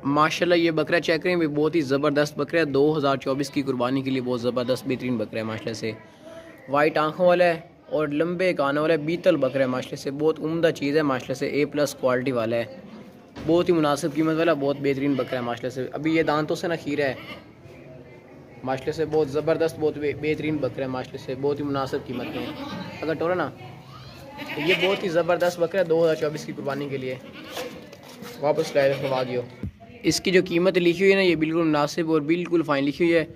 माशाल्लाह ये बकरा चेक करें भी, बहुत ही ज़बरदस्त बकरा है। 2024 की कुर्बानी के लिए बहुत ज़बरदस्त बेहतरीन बकरा है माशाल्लाह से। वाइट आंखों वाला है और लंबे कानों वाला है, बीतल बकरा है माशाल्लाह से। बहुत उम्दा चीज़ है माशाल्लाह से, A+ क्वालिटी वाला है। बहुत ही मुनासिब कीमत वाला, बहुत बेहतरीन बकरा है माशाल्लाह से। अभी ये दांतों से ना खीरा है माशाल्लाह से। बहुत ज़बरदस्त, बहुत बेहतरीन बकरा है माशाल्लाह से। बहुत ही मुनासिब कीमत में अगर टोरा ना, तो ये बहुत ही ज़बरदस्त बकरा है 2024 की कुर्बानी के लिए। वापस लाए रखवा दियो। इसकी जो कीमत लिखी हुई है ना, ये बिल्कुल मुनासिब और बिल्कुल फ़ाइन लिखी हुई है।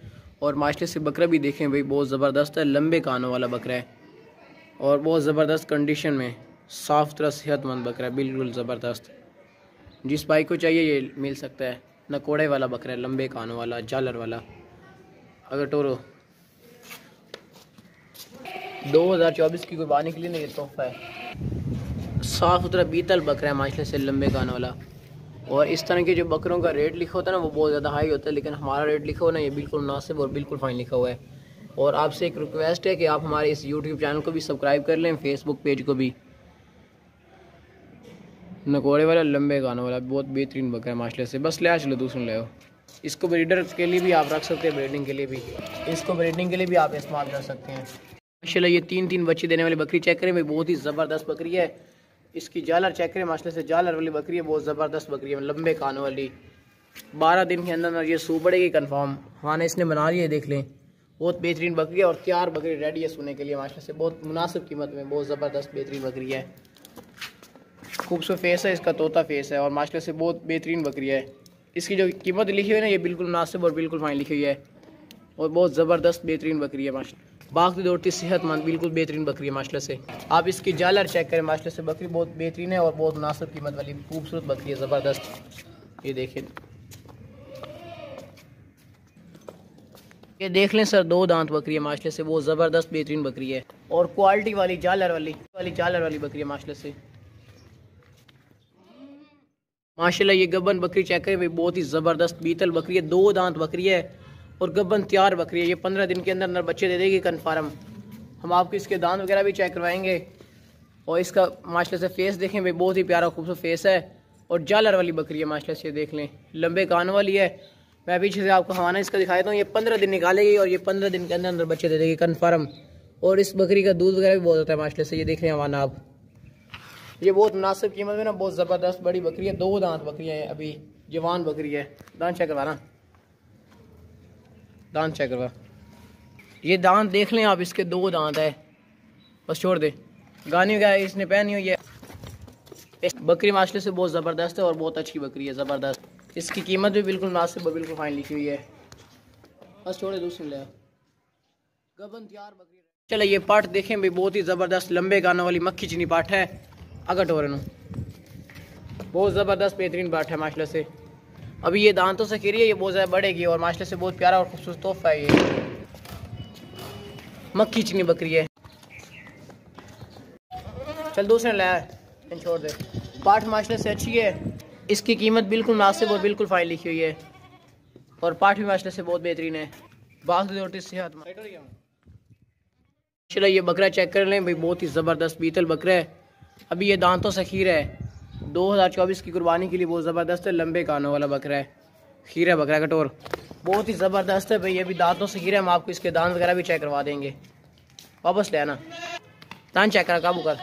और माशाल्लाह से बकरा भी देखें भाई, बहुत ज़बरदस्त है। लंबे कानों वाला बकरा है और बहुत ज़बरदस्त कंडीशन में, साफ़ सुथरा सेहतमंद बकरा है, बिल्कुल ज़बरदस्त। जिस भाई को चाहिए ये मिल सकता है। नकोड़े वाला बकरा है, लंबे कानों वाला, झालर वाला। अगर टोरो 2024 की कुर्बानी के लिए ना ये तोहफा है। साफ़ सुथरा बीतल बकरा है माशाल्लाह से, लंबे कानों वाला। और इस तरह के जो बकरों का रेट लिखा होता है ना, वो बहुत ज़्यादा हाई होता है, लेकिन हमारा रेट लिखा हुआ ना, ये बिल्कुल मुनासिब और बिल्कुल फ़ाइन लिखा हुआ है। और आपसे एक रिक्वेस्ट है कि आप हमारे इस यूट्यूब चैनल को भी सब्सक्राइब कर लें, फेसबुक पेज को भी। नकोड़े वाला लंबे कानों वाला बहुत बेहतरीन बकरा है माशाल्लाह से। बस ले आ चलो दूसरा ले आओ। इसको ब्रीडर के लिए भी आप रख सकते हैं, ब्रीडिंग के लिए भी, इसको ब्रीडिंग के लिए भी आप इस्तेमाल कर सकते हैं माशाल्लाह। ये 3 बच्चे देने वाली बकरी चेक करें भाई, बहुत ही ज़बरदस्त बकरी है। इसकी झालर चेक करें माशाल्लाह से, झालर वाली बकरी है, बहुत ज़बरदस्त बकरी है, लंबे कानों वाली। 12 दिन के अंदर ये सू पड़ेगी कन्फर्म। हाँ ने इसने बना लिया, देख लें। बहुत बेहतरीन बकरी है और तैयार बकरी रेडी है सोने के लिए माशाल्लाह से। बहुत मुनासिब कीमत में, बहुत ज़बरदस्त बेहतरीन बकरी है। खूबसूरत फेस है इसका, तोता फेस है और माशाल्लाह से बहुत बेहतरीन बकरी है। इसकी जो कीमत लिखी हुई है ना, ये बिल्कुल मुनासिब और बिल्कुल फाइन लिखी हुई है और बहुत ज़बरदस्त बेहतरीन बकरी है माशाल्लाह। बाकी दौड़ती सेहतमंद, बिल्कुल बेहतरीन बकरी है माशाल्लाह से। आप इसकी झालर चेक करें माशाल्लाह से, बकरी बहुत बेहतरीन है और बहुत मुनासिब कीमत वाली खूबसूरत बकरी है, ज़बरदस्त। ये देखें, ये देख लें सर, 2 दांत बकरी है माशाल्लाह से, बहुत ज़बरदस्त बेहतरीन बकरी है और क्वालिटी वाली झालर वाली बकरी है माशाल्लाह से। माशाल्लाह ये गब्बन बकरी चेक करें भाई, बहुत ही ज़बरदस्त बीतल बकरी है, 2 दांत बकरी है और गब्बन तैयार बकरी है। ये 15 दिन के अंदर अंदर बच्चे दे देगी कन्फर्म। हम आपको इसके दांत वगैरह भी चेक करवाएंगे। और इसका माशाल्लाह से फेस देखें भाई, बहुत ही प्यारा खूबसूरत फेस है और झालर वाली बकरी है माशाल्लाह से। देख लें, लंबे कान वाली है। मैं पीछे से आपको हवाना इसका दिखा देता हूँ। ये 15 दिन निकालेगी और ये 15 दिन के अंदर अंदर बच्चे दे देगी कन्फर्म। और इस बकरी का दूध वगैरह भी बहुत होता है माशाल्लाह से। ये देख लें हवाना आप, ये बहुत मुनासिब कीमत में ना, बहुत ज़बरदस्त बड़ी बकरी है। 2 दांत बकरी है, अभी जवान बकरी है। दांत चेक करवाना, दांत चेक करवा। ये दांत देख लें आप, इसके 2 दांत है। बस छोड़ दे, गानी वगैरह इसने पहनी हुई है। बकरी माशाल्लाह से बहुत ज़बरदस्त है और बहुत अच्छी बकरी है, ज़बरदस्त। इसकी कीमत भी बिल्कुल मुनासिब और बिल्कुल फाइन लिखी हुई है। बस छोड़े, दूसरी ले गबन तैयार बकरी। चलो ये पाठ देखें भाई, बहुत ही ज़बरदस्त लंबे गानों वाली मक्खी चीनी पाठ है। अगर टोरन बहुत ज़बरदस्त बेहतरीन बाट है माशाल्लाह से। अभी ये दांतों से खीरी है, ये बहुत ज़्यादा बढ़ेगी और माशाल्लाह से बहुत प्यारा और खूबसूरत तोहफा है। ये मक्खी चीनी बकरी है। चल दूसरे लाया, छोड़ दे। पाठ माशाल्लाह से अच्छी है, इसकी कीमत बिल्कुल मुनासिब और बिल्कुल फाइन लिखी हुई है और पाठ भी माशाल्लाह से बहुत बेहतरीन है। बाकी दौड़ती सेहत चलो ये बकरा चेक कर लें भाई, बहुत ही ज़बरदस्त बीतल बकरा है। अभी ये दांतों से खीरा है, 2024 की कुर्बानी के लिए बहुत ज़बरदस्त है। लंबे कानों वाला बकरा है, खीरा बकरा कटोर, बहुत ही ज़बरदस्त है भाई। ये भी दांतों से खीरा है, हम आपको इसके दांत वगैरह भी चेक करवा देंगे। वापस ले आना, दांत चेक करा, काबू कर।